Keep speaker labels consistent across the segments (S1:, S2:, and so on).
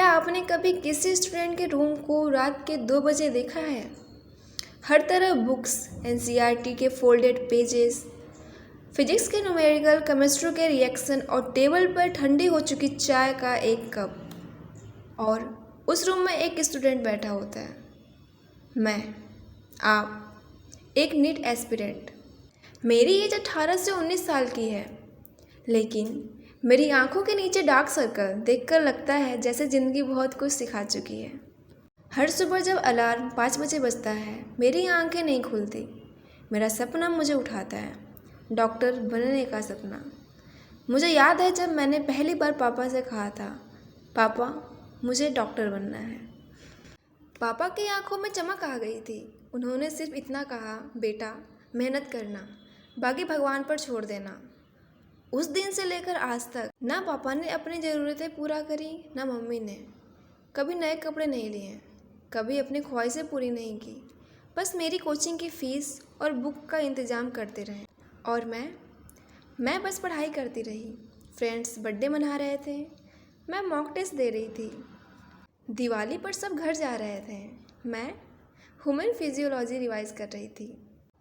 S1: क्या आपने कभी किसी स्टूडेंट के रूम को रात के 2 बजे देखा है? हर तरफ बुक्स, एनसीईआरटी के फोल्डेड पेजेस, फिजिक्स के न्यूमेरिकल, केमिस्ट्री के रिएक्शन और टेबल पर ठंडी हो चुकी चाय का एक कप। और उस रूम में एक स्टूडेंट बैठा होता है, मैं, आप, एक नीट एस्पिरेंट। मेरी एज 18 से 19 साल की है, लेकिन मेरी आंखों के नीचे डार्क सर्कल देखकर लगता है जैसे ज़िंदगी बहुत कुछ सिखा चुकी है। हर सुबह जब अलार्म 5 बजे बजता है, मेरी आंखें नहीं खुलती। मेरा सपना मुझे उठाता है, डॉक्टर बनने का सपना। मुझे याद है जब मैंने पहली बार पापा से कहा था, पापा मुझे डॉक्टर बनना है। पापा की आंखों में चमक आ गई थी। उन्होंने सिर्फ इतना कहा, बेटा मेहनत करना, बाकी भगवान पर छोड़ देना। उस दिन से लेकर आज तक ना पापा ने अपनी ज़रूरतें पूरा करी, ना मम्मी ने। कभी नए कपड़े नहीं लिए, कभी अपनी ख्वाहिशें पूरी नहीं की। बस मेरी कोचिंग की फ़ीस और बुक का इंतज़ाम करते रहे। और मैं बस पढ़ाई करती रही। फ्रेंड्स बर्थडे मना रहे थे, मैं मॉक टेस्ट दे रही थी। दिवाली पर सब घर जा रहे थे, मैं ह्यूमन फिजियोलॉजी रिवाइज कर रही थी।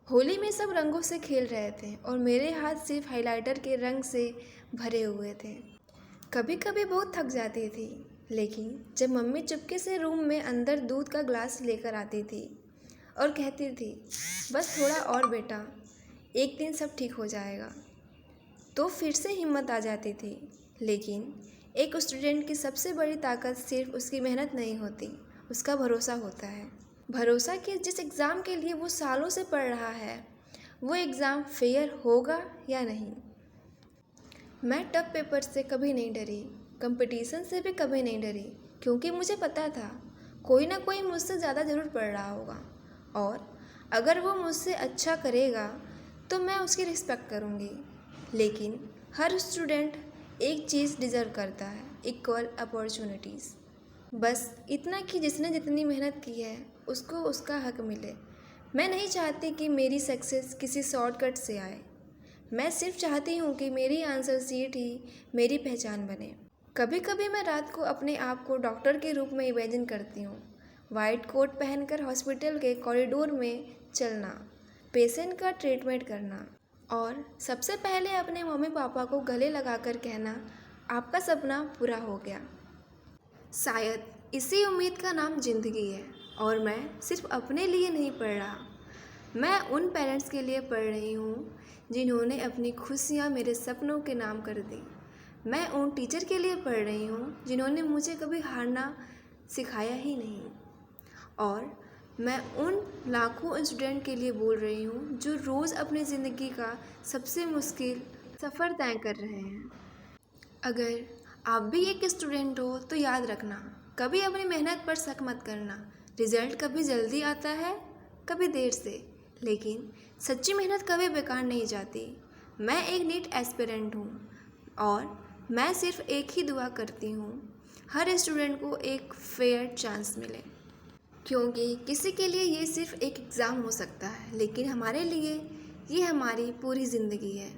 S1: होली में सब रंगों से खेल रहे थे और मेरे हाथ सिर्फ हाइलाइटर के रंग से भरे हुए थे। कभी कभी बहुत थक जाती थी, लेकिन जब मम्मी चुपके से रूम में अंदर दूध का ग्लास लेकर आती थी और कहती थी, बस थोड़ा और बेटा, एक दिन सब ठीक हो जाएगा, तो फिर से हिम्मत आ जाती थी। लेकिन एक स्टूडेंट की सबसे बड़ी ताकत सिर्फ उसकी मेहनत नहीं होती, उसका भरोसा होता है। भरोसा कि जिस एग्ज़ाम के लिए वो सालों से पढ़ रहा है, वो एग्ज़ाम फेयर होगा या नहीं। मैं टफ पेपर से कभी नहीं डरी, कंपटीशन से भी कभी नहीं डरी, क्योंकि मुझे पता था कोई ना कोई मुझसे ज़्यादा ज़रूर पढ़ रहा होगा, और अगर वो मुझसे अच्छा करेगा तो मैं उसकी रिस्पेक्ट करूँगी। लेकिन हर स्टूडेंट एक चीज़ डिज़र्व करता है, इक्वल अपॉर्चुनिटीज़। बस इतना कि जिसने जितनी मेहनत की है उसको उसका हक मिले। मैं नहीं चाहती कि मेरी सक्सेस किसी शॉर्टकट से आए। मैं सिर्फ चाहती हूँ कि मेरी आंसर शीट ही मेरी पहचान बने। कभी कभी मैं रात को अपने आप को डॉक्टर के रूप में इमेजिन करती हूँ। वाइट कोट पहनकर हॉस्पिटल के कॉरिडोर में चलना, पेशेंट का ट्रीटमेंट करना और सबसे पहले अपने मम्मी पापा को गले लगाकर कहना, आपका सपना पूरा हो गया। शायद इसी उम्मीद का नाम ज़िंदगी है। और मैं सिर्फ अपने लिए नहीं पढ़ रहा, मैं उन पेरेंट्स के लिए पढ़ रही हूँ जिन्होंने अपनी खुशियाँ मेरे सपनों के नाम कर दी। मैं उन टीचर के लिए पढ़ रही हूँ जिन्होंने मुझे कभी हारना सिखाया ही नहीं। और मैं उन लाखों स्टूडेंट के लिए बोल रही हूँ जो रोज़ अपनी ज़िंदगी का सबसे मुश्किल सफ़र तय कर रहे हैं। अगर आप भी एक स्टूडेंट हो तो याद रखना, कभी अपनी मेहनत पर शक मत करना। रिज़ल्ट कभी जल्दी आता है, कभी देर से, लेकिन सच्ची मेहनत कभी बेकार नहीं जाती। मैं एक नीट एस्पिरेंट हूँ और मैं सिर्फ एक ही दुआ करती हूँ, हर स्टूडेंट को एक फेयर चांस मिले। क्योंकि किसी के लिए ये सिर्फ एक एग्ज़ाम हो सकता है, लेकिन हमारे लिए ये हमारी पूरी ज़िंदगी है।